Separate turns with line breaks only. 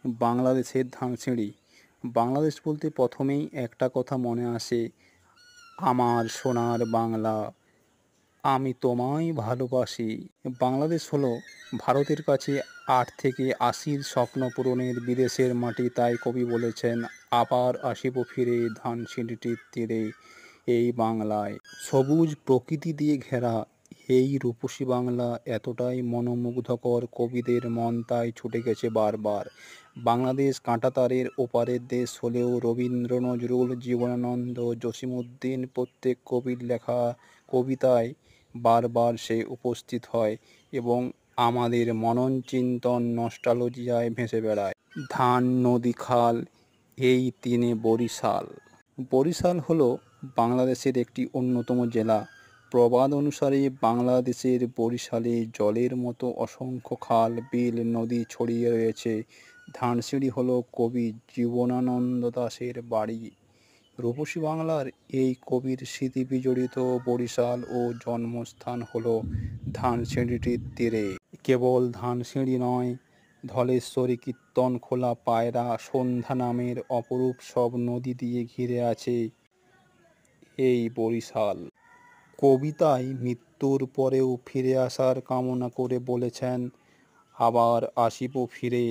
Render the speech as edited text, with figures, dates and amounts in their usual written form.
বাংলাদেশের ধানসিঁড়ি। বাংলাদেশ বলতে প্রথমেই একটা কথা মনে আসে, আমার সোনার বাংলা, আমি তোমায় ভালোবাসি। বাংলাদেশ হলো ভারতের কাছে 8 থেকে 80-র স্বপ্ন পূরণের বিদেশের মাটি। তাই কবি বলেছেন, আবার আসিব ফিরে ধানসিঁড়িটির তীরে, এই বাংলায়। সবুজ প্রকৃতি দিয়ে ঘেরা এই রূপসী বাংলা এতটাই মনোমুগ্ধকর, কবিদের মন তাই ছুটে গেছে বারবার। বাংলাদেশ কাঁটাতারের ওপারের দেশ হলেও রবীন্দ্র, নজরুল, জীবনানন্দ, জসিমউদ্দিন প্রত্যেক কবির লেখা কবিতায় বারবার সে উপস্থিত হয় এবং আমাদের মনন চিন্তন নস্টালজিয়ায় ভেসে বেড়ায়। ধান, নদী, খাল, এই তিনে বরিশাল। বরিশাল হলো বাংলাদেশের একটি অন্যতম জেলা। প্রবাদ অনুসারে বাংলাদেশের বরিশালে জলের মতো অসংখ্য খাল, বিল, নদী ছড়িয়ে রয়েছে। ধানসিঁড়ি হলো কবি জীবনানন্দ দাশের বাড়ি। রূপসী বাংলার এই কবির স্মৃতি বিজড়িত বরিশাল ও জন্মস্থান হলো ধানসিঁড়িটির তীরে। কেবল ধানসিঁড়ি নয়, ধলেশ্বরী, কীর্তনখোলা, পায়রা, সন্ধ্যা নামের অপরূপ সব নদী দিয়ে ঘিরে আছে এই বরিশাল। কবিতায় মৃত্যুর পরেও ফিরে আসার কামনা করে বলেছেন, আবার আসিব ফিরে